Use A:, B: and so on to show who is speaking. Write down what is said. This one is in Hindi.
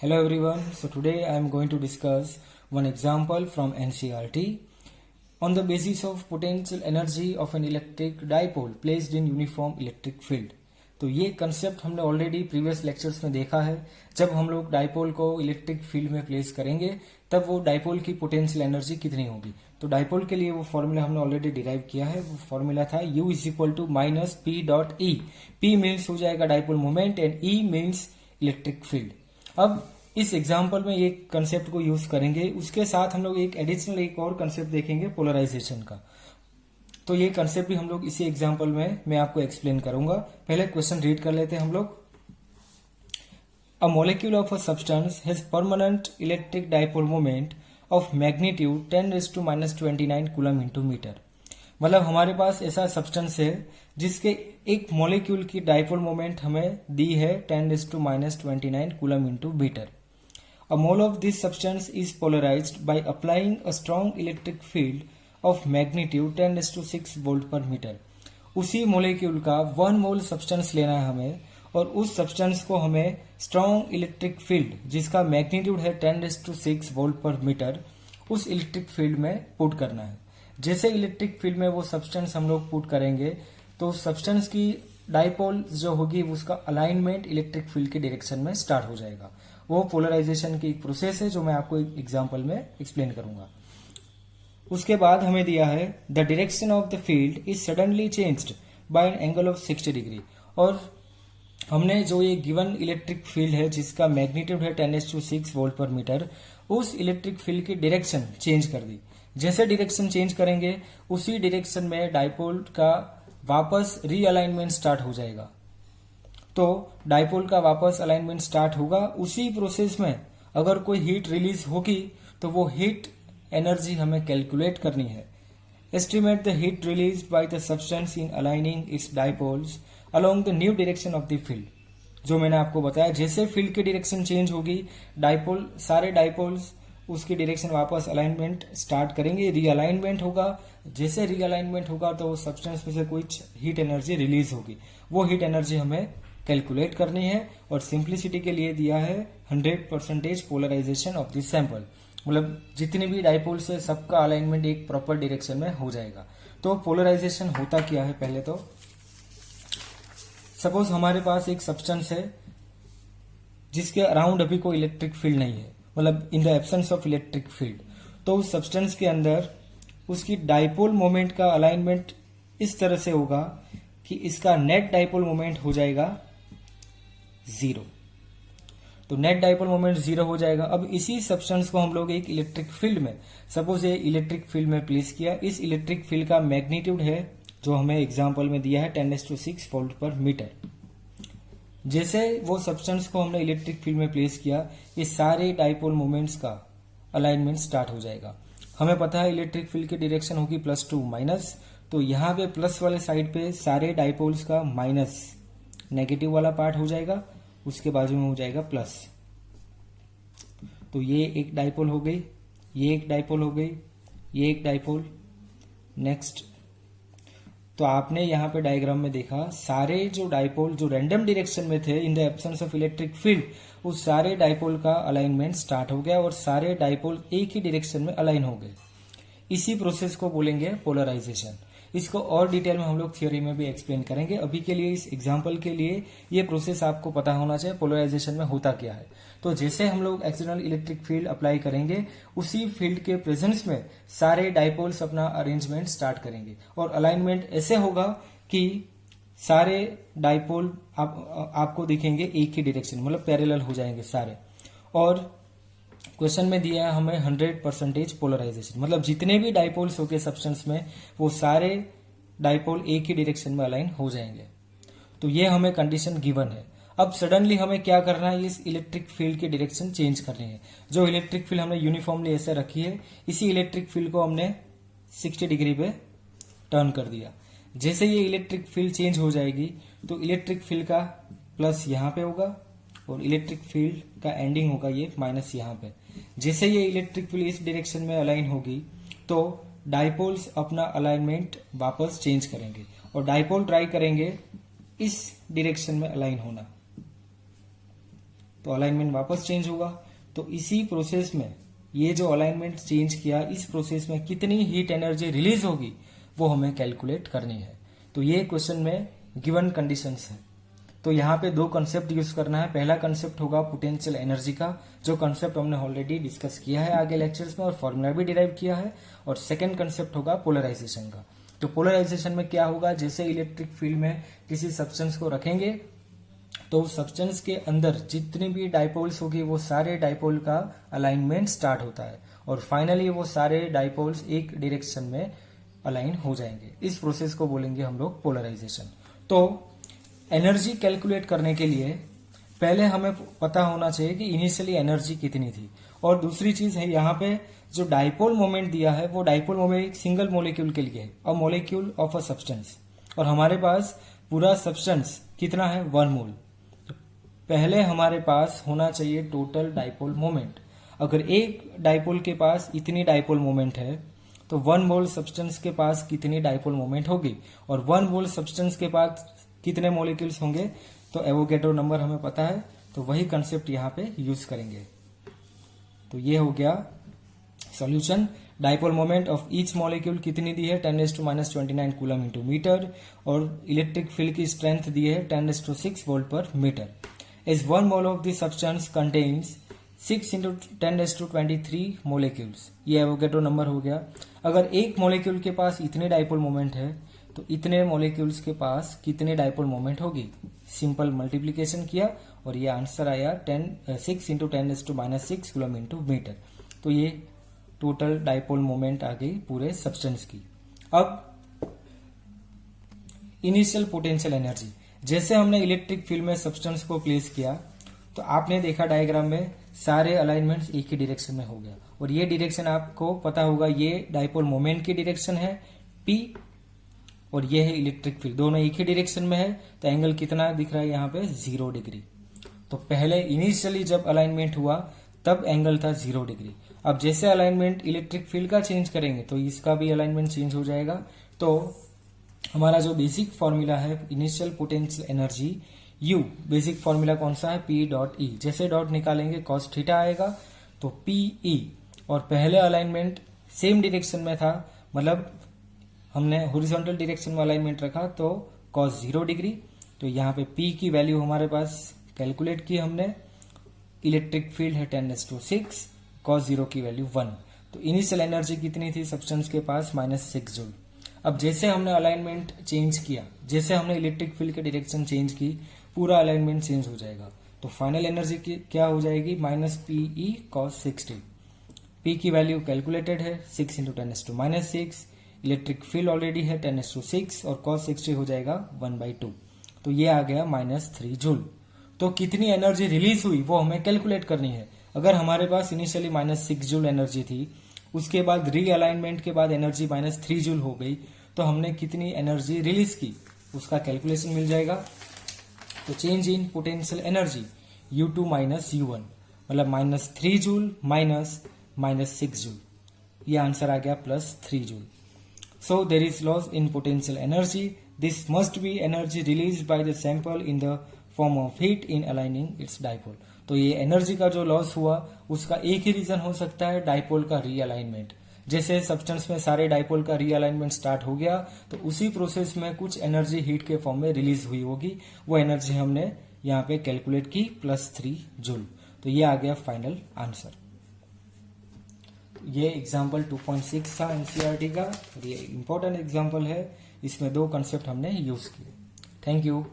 A: Hello everyone. So today I am going to discuss one example from NCERT on the basis of potential energy of an electric dipole placed in uniform electric field. तो ये कंसेप्ट हमने ऑलरेडी प्रीवियस लेक्चर्स में देखा है. जब हम लोग डाइपोल को इलेक्ट्रिक फील्ड में प्लेस करेंगे तब वो डाइपोल की पोटेंशियल एनर्जी कितनी होगी. तो डाइपोल के लिए वो फॉर्मूला हमने ऑलरेडी डिराइव किया है. वो फॉर्मूला था U is equal to minus P dot E. P means हो जाएगा dipole moment and E means electric field. अब इस एग्जाम्पल में ये कंसेप्ट को यूज करेंगे. उसके साथ हम लोग एक और कंसेप्ट देखेंगे पोलराइजेशन का. तो ये कंसेप्ट भी हम लोग इसी एग्जाम्पल में मैं आपको एक्सप्लेन करूंगा. पहले क्वेश्चन रीड कर लेते हैं हम लोग. A molecule of a substance has permanent electric dipole moment of magnitude 10⁻⁻29 coulomb into metre. मतलब हमारे पास ऐसा सब्सटेंस है जिसके एक मॉलिक्यूल की डाइपोल मोमेंट हमें दी है 10⁻⁻29 coulomb into metre. A mole of this substance is polarized by applying a strong electric field of magnitude 10⁶ volt per meter. उसी मोलिक्यूल का 1 मोल सब्सटेंस लेना है हमें और उस सब्सटेंस को हमें स्ट्रॉन्ग इलेक्ट्रिक फील्ड जिसका मैग्नीट्यूड है 10⁶ वोल्ट पर मीटर उस इलेक्ट्रिक फील्ड में पुट करना है. जैसे इलेक्ट्रिक फील्ड में वो सब्सटेंस हम लोग पुट करेंगे तो सब्सटेंस की डाइपोल जो होगी उसका अलाइनमेंट इलेक्ट्रिक फील्ड के डायरेक्शन में स्टार्ट हो जाएगा. वो पोलराइजेशन की एक प्रोसेस है जो मैं आपको एक एग्जांपल में एक्सप्लेन करूंगा. उसके बाद हमें दिया है the direction of the field is suddenly changed by an angle of 60 degree. और हमने जो ये गिवन इलेक्ट्रिक फील्ड है जिसका मैग्नीट्यूड है 10⁶ वोल्ट पर मीटर उस इलेक्ट्रिक फील्ड की डायरेक्शन चेंज कर दी. जैसे डायरेक्शन चेंज करेंगे उसी डायरेक्शन में डाइपोल का वापस रीअलाइनमेंट स्टार्ट हो जाएगा. तो डाइपोल का वापस अलाइनमेंट स्टार्ट होगा. उसी प्रोसेस में अगर कोई हीट रिलीज होगी तो वो हीट एनर्जी हमें कैलकुलेट करनी है. Estimate the heat release by the substance in aligning it's dipoles along the new direction of the field. जो मैंने आपको बताया जैसे फील्ड की डायरेक्शन चेंज होगी डाइपोल सारे डाइपोल्स उसकी डायरेक्शन वापस अलाइनमेंट स्टार्ट करेंगे. रीअलाइनमेंट होगा. जैसे रीअलाइनमेंट होगा तो वो सब्सटेंस में से कुछ हीट एनर्जी रिलीज होगी. वो हीट एनर्जी हमें कैलकुलेट करनी है और सिंप्लिसिटी के लिए दिया है 100% पोलराइजेशन ऑफ दिस सैंपल. मतलब जितने भी डाइपोल्स है सबका अलाइनमेंट एक प्रॉपर डायरेक्शन में हो जाएगा. तो पोलराइजेशन होता क्या है पहले तो सपोज हमारे पास एक सब्सटेंस है जिसके अराउंड अभी कोई इलेक्ट्रिक फील्ड नहीं है. मतलब in the absence of electric field तो उस सब्सटेंस के अंदर उसकी डाइपोल मोमेंट का अलाइनमेंट इस तरह से होगा कि इसका नेट डाइपोल मोमेंट हो जाएगा 0. तो नेट डाइपोल मोमेंट 0 हो जाएगा. अब इसी सब्सटेंस को हम लोग एक इलेक्ट्रिक फील्ड में सपोज ये इलेक्ट्रिक फील्ड में प्लेस किया. इस इलेक्ट्रिक फील्ड का मैग्नीट्यूड है जो हमें एग्जांपल में दिया है 10⁶ वोल्ट पर मीटर. जैसे वो सब्सटेंस को हमने इलेक्ट्रिक फील्ड में प्लेस किया ये सारे डाइपोल मोमेंट्स का अलाइनमेंट स्टार्ट हो जाएगा. हमें पता है इलेक्ट्रिक फील्ड की डायरेक्शन होगी +2 माइनस. तो यहाँ पे प्लस वाले साइड पे सारे डाइपोल्स का माइनस नेगेटिव वाला पार्ट हो जाएगा. उसके बाजू में हो जाएगा प्लस. तो ये एक डाइपोल हो गई, ये एक डाइपोल हो गई, ये एक डाइपोल. नेक्स्ट तो आपने यहाँ पे डायग्राम में देखा सारे जो डाइपोल जो रैंडम डायरेक्शन में थे in the absence of electric field उस सारे डाइपोल का अलाइनमेंट स्टार्ट हो गया और सारे डाइपोल एक ही डायरेक्शन में अलाइन हो गए. इसी प्रोसेस को बोलेंगे पोलराइजेशन. इसको और डिटेल में हम लोग थ्योरी में भी एक्सप्लेन करेंगे. अभी के लिए इस एग्जांपल के लिए ये प्रोसेस आपको पता होना चाहिए पोलराइजेशन में होता क्या है. तो जैसे हम लोग एक्सटर्नल इलेक्ट्रिक फील्ड अप्लाई करेंगे उसी फील्ड के प्रेजेंस में सारे डाइपोल्स अपना अरेंजमेंट स्टार्ट करेंगे और अलाइनमेंट ऐसे होगा कि सारे डाइपोल आपको दिखेंगे एक ही डायरेक्शन मतलब पैरेलल हो जाएंगे सारे. और क्वेश्चन में दिया है हमें 100% पोलराइजेशन मतलब जितने भी डाइपोल्स होंगे सब्सटेंस में वो सारे डाइपोल एक ही डायरेक्शन में अलाइन हो जाएंगे. तो ये हमें कंडीशन गिवन है. अब सडनली हमें क्या करना है इस इलेक्ट्रिक फील्ड की डायरेक्शन चेंज करनी है. जो इलेक्ट्रिक फील्ड हमने यूनिफॉर्मली ऐसे रखी है इसी इलेक्ट्रिक फील्ड को हमने 60 डिग्री पे टर्न कर दिया. जैसे ये इलेक्ट्रिक फील्ड चेंज हो जाएगी तो इलेक्ट्रिक फील्ड का प्लस यहाँ पे होगा और इलेक्ट्रिक फील्ड का एंडिंग होगा ये माइनस यहाँ पे. जैसे ये इलेक्ट्रिक फील्ड इस डायरेक्शन में अलाइन होगी तो डाइपोल्स अपना अलाइनमेंट वापस चेंज करेंगे और डाइपोल ट्राई करेंगे इस डायरेक्शन में अलाइन होना. तो अलाइनमेंट वापस चेंज होगा। तो इसी प्रोसेस में ये जो अलाइनमेंट चेंज किया, इस प्रोसेस में कितनी हीट एनर्जी रिलीज होगी वो हमें कैलकुलेट करनी है। तो ये क्वेश्चन में गिवन कंडीशंस है। तो यहाँ पे दो कंसेप्ट यूज करना है। पहला कंसेप्ट होगा पोटेंशियल एनर्जी का, जो कंसेप्ट हमने ऑलरेडी डिस्कस किया है आगे लेक्चर्स में और फॉर्मूला भी डिराइव किया है। और सेकंड कंसेप्ट होगा पोलराइजेशन का। तो पोलराइजेशन में क्या होगा, जैसे इलेक्ट्रिक फील्ड में किसी सब्सटेंस को रखेंगे तो सब्सटेंस के अंदर जितनी भी डाइपोल्स होगी वो सारे डाइपोल का अलाइनमेंट स्टार्ट होता है और फाइनली वो सारे डाइपोल्स एक डायरेक्शन में अलाइन हो जाएंगे। इस प्रोसेस को बोलेंगे हम लोग पोलराइजेशन। तो एनर्जी कैलकुलेट करने के लिए पहले हमें पता होना चाहिए कि इनिशियली एनर्जी कितनी थी। और दूसरी चीज है, यहाँ पे जो डाइपोल मोमेंट दिया है वो डाइपोल मोमेंट एक सिंगल मोलिक्यूल के लिए है, अ मोलिक्यूल ऑफ अ सब्सटेंस। और हमारे पास पूरा सब्सटेंस कितना है, 1 मोल। पहले हमारे पास होना चाहिए टोटल डाइपोल मोमेंट। अगर एक डाइपोल के पास इतनी डाइपोल मोमेंट है तो 1 मोल सब्सटेंस के पास कितनी डाइपोल मोमेंट होगी और 1 मोल सब्सटेंस के पास कितने मॉलिक्यूल्स होंगे। तो एवोगैड्रो नंबर हमें पता है, तो वही कंसेप्ट यहाँ पे यूज करेंगे। तो ये हो गया solution. Dipole moment of each molecule कितनी दी है, 10⁻⁻29 कूलम इंटू मीटर। और इलेक्ट्रिक फील्ड की स्ट्रेंथ दी है 10⁶ वोल्ट पर metre. As 1 mole of the substance contains 6 × 10⁻23 molecules। ये एवोगैड्रो नंबर हो गया। अगर एक मॉलिक्यूल के पास इतने डाइपोल मोमेंट है तो इतने मॉलिक्यूल्स के पास कितने डाइपोल मोमेंट होगी। सिंपल मल्टीप्लीकेशन किया और ये आंसर आया 6 × 10⁻⁻6 कूलम इंटू मीटर। तो ये टोटल डाइपोल मोमेंट आ गई पूरे सब्सटेंस की। अब इनिशियल पोटेंशियल एनर्जी, जैसे हमने इलेक्ट्रिक फील्ड में सब्सटेंस को प्लेस किया तो आपने देखा डायग्राम में सारे अलाइनमेंट्स एक ही डायरेक्शन में हो गया। और ये डायरेक्शन आपको पता होगा, ये डाइपोल मोमेंट की डायरेक्शन है P और ये है इलेक्ट्रिक फील्ड, दोनों एक ही डायरेक्शन में है। तो एंगल कितना दिख रहा है यहाँ पे, 0 डिग्री। तो पहले इनिशियली जब अलाइनमेंट हुआ तब एंगल था 0 डिग्री। अब जैसे अलाइनमेंट इलेक्ट्रिक फील्ड का चेंज करेंगे तो इसका भी अलाइनमेंट चेंज हो जाएगा। तो हमारा जो बेसिक फॉर्मूला है initial potential energy U, basic formula कौन सा है, P.E। जैसे डॉट निकालेंगे cos थीटा आएगा तो PE। और पहले अलाइनमेंट सेम डायरेक्शन में था, मतलब हमने हॉरिजॉन्टल डायरेक्शन में अलाइनमेंट रखा तो cos 0 डिग्री। तो यहाँ पे P की वैल्यू हमारे पास कैलकुलेट की हमने, इलेक्ट्रिक फील्ड है 10⁶, cos 0 की वैल्यू 1। तो इनिशियल एनर्जी कितनी थी सब्सटेंस के पास, -6 जूल। अब जैसे हमने अलाइनमेंट चेंज किया, जैसे हमने इलेक्ट्रिक फील्ड की डायरेक्शन चेंज की, पूरा अलाइनमेंट चेंज हो जाएगा। तो फाइनल एनर्जी क्या हो जाएगी, -PE cos 60। P की वैल्यू कैलकुलेटेड है 6 × 10⁻⁻6, इलेक्ट्रिक फील्ड ऑलरेडी है 10⁶ और cos 60 हो जाएगा 1/2। तो ये आ गया -3 जूल। तो कितनी एनर्जी रिलीज हुई वो हमें कैलकुलेट करनी है। अगर हमारे पास इनिशियली -6 जूल एनर्जी थी, उसके बाद रीअलाइनमेंट के बाद एनर्जी -3 जूल हो गई, तो हमने कितनी एनर्जी रिलीज की उसका कैलकुलेशन मिल जाएगा। तो change in potential energy U2 - U1, मतलब -3 जूल -6 जूल, ये आंसर आ गया +3 joule. So there is loss in potential energy, this must be energy release by the sample in the form of heat in aligning it's dipole. तो ये एनर्जी का जो लॉस हुआ उसका एक ही रीजन हो सकता है, डाइपोल का रीअलाइनमेंट। जैसे सब्सटेंस में सारे डाइपोल का रीअलाइनमेंट स्टार्ट हो गया तो उसी प्रोसेस में कुछ एनर्जी हीट के फॉर्म में रिलीज हुई होगी, वो एनर्जी हमने यहाँ पे कैलकुलेट की +3 जूल। तो ये आ गया फाइनल आंसर। ये एग्जाम्पल 2.6 था एनसीईआरटी का, ये इंपॉर्टेंट एग्जाम्पल है, इसमें 2 कंसेप्ट हमने यूज किए। Thank you.